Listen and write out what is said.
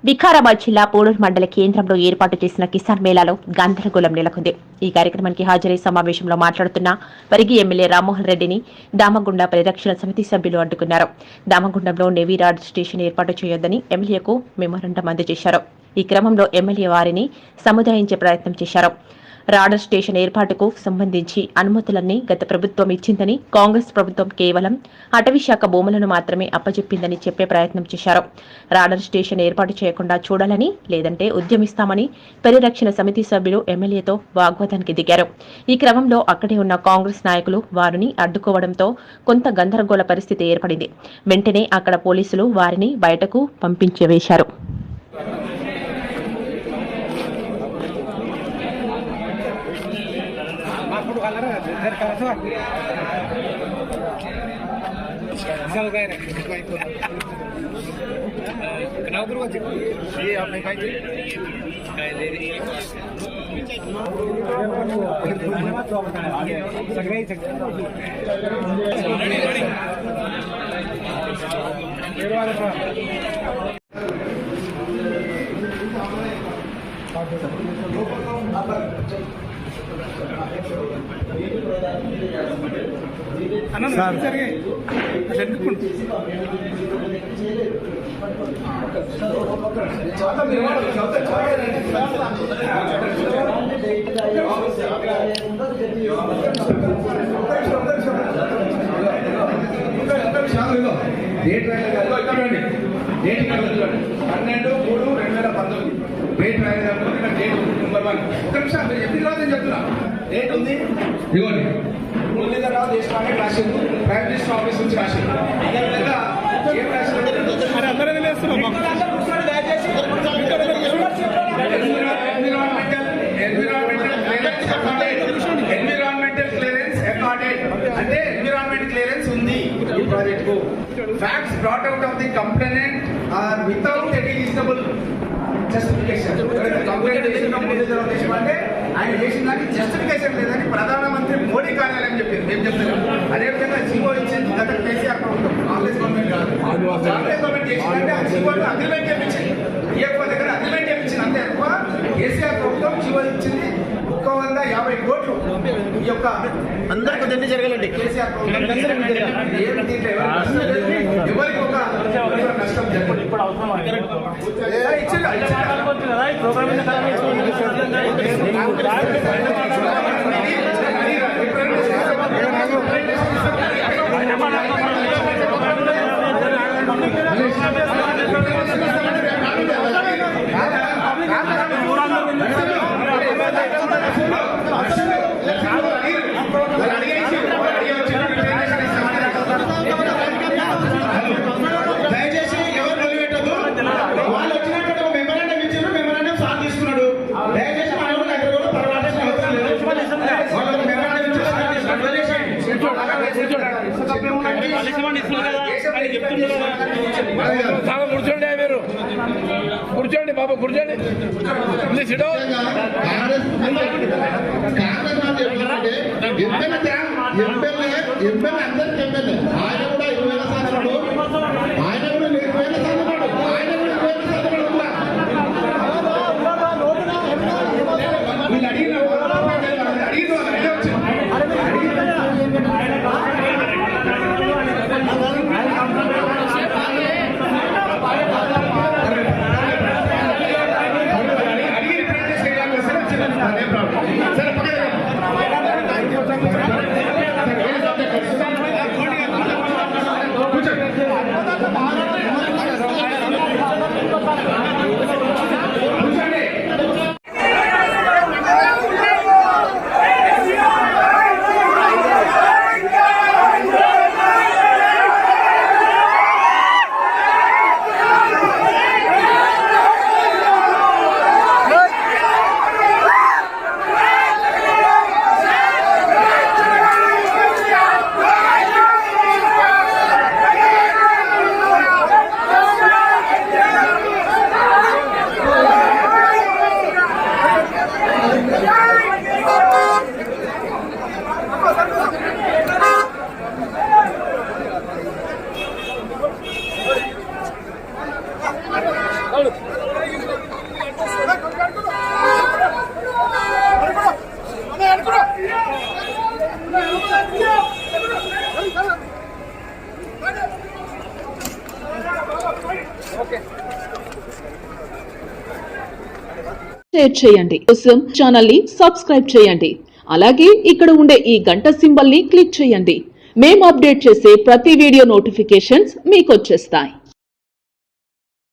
వికారాబాద్ జిల్లా పోడూరు మండల కేంద్రంలో ఏర్పాటు చేసిన కిసాన్ మేళాలో గందరగోళం నెలకొంది. ఈ కార్యక్రమానికి హాజరై సమావేశంలో మాట్లాడుతున్న పరిగి ఎమ్మెల్యే రామ్మోహన్ రెడ్డిని దామగుండ పరిరక్షణ సమితి సభ్యులు అడ్డుకున్నారు. దామగుండంలో నేవీ రాడ్ స్టేషన్ ఏర్పాటు చేయొద్దని ఎమ్మెల్యేకు మెమోరాండం అందజేశారు. ఈ క్రమంలో ఎమ్మెల్యే వారిని సముదాయించే ప్రయత్నం చేశారు. రాడర్ స్టేషన్ ఏర్పాటుకు సంబంధించి అనుమతులన్నీ గత ప్రభుత్వం ఇచ్చిందని, కాంగ్రెస్ ప్రభుత్వం కేవలం అటవీశాఖ భూములను మాత్రమే అప్పచెప్పిందని చెప్పే ప్రయత్నం చేశారు. రాడర్ స్టేషన్ ఏర్పాటు చేయకుండా చూడాలని, లేదంటే ఉద్యమిస్తామని పరిరక్షణ సమితి సభ్యులు ఎమ్మెల్యేతో వాగ్వాదానికి దిగారు. ఈ క్రమంలో అక్కడే ఉన్న కాంగ్రెస్ నాయకులు వారిని అడ్డుకోవడంతో కొంత గందరగోళ పరిస్థితి ఏర్పడింది. వెంటనే అక్కడ పోలీసులు వారిని బయటకు పంపించివేశారు. మురళీధరరావు దేశపాండే రాసింది, ప్రైమ్ మినిస్టర్ ఆఫీస్ నుంచి రాసింది. అదేవిధంగా ఏం రాసింది ఎన్విరాన్మెంటల్ క్లియరెన్స్ అకార్డెడ్ అంటే ఎన్విరాన్మెంట్ క్లియరెన్స్ ఉంది ఈ ప్రాజెక్ట్ కు. Facts brought out of the complainant or without any reasonable justification. Complaint చేసిన మురళీధరరావు దేశపాండే ఆయన చేసిన దానికి జస్టిఫికేషన్ లేదని ప్రధానమంత్రి మోడీ కార్యాలయం చెప్పింది. మేము చెప్తున్నాం. అదేవిధంగా జీవో ఇచ్చింది గత కేసీఆర్ ప్రభుత్వం, కాంగ్రెస్ గవర్నమెంట్ కాదు. కాంగ్రెస్ గవర్నమెంట్ చేసిందంటే ఆ జీవోని అగ్రిమెంట్ చేయించింది. ఈఎఫ్ఓ దగ్గర అగ్రిమెంట్ చేయించింది. అంతే ఎక్కువ కేసీఆర్ ప్రభుత్వం జీవో ఇచ్చింది 150 కోట్లు. ఈ యొక్క అందరికీ దండి జరగాలండి. కేసీఆర్ ప్రభుత్వం ఎవరికి ఒక నష్టం జరగదు. ఇప్పుడు అవసరం దయచేసి ఎవరు నిలబెట్టదు. వాళ్ళు వచ్చినట్టు మెమరాండం ఇచ్చారు, మెమరాండం సార్ తీసుకున్నాడు. దయచేసి మన దగ్గర కూడా పర్వాలేదు అవసరం లేదు. వాళ్ళకి మెమరాండం కూర్చోండి, మీరు కూర్చోండి బాబు, కూర్చోండి. ఎమ్మెల్యే అందరికి ఎమ్మెల్యే ఆయన కూడా 20,000 సంవత్సరాలు, ఆయన కూడా 20,000 సంవత్సరాలు, ఆయన కూడా 20,000 సంవత్సరాలు వీళ్ళు అడిగిన Halo. షేర్ చేయండి. కోసం ఛానల్ ని సబ్స్క్రైబ్ చేయండి. అలాగే ఇక్కడ ఉండే ఈ గంట సింబల్ ని క్లిక్ చేయండి. మేము అప్డేట్ చేసే ప్రతి వీడియో నోటిఫికేషన్స్ మీకు వచ్చేస్తాయి.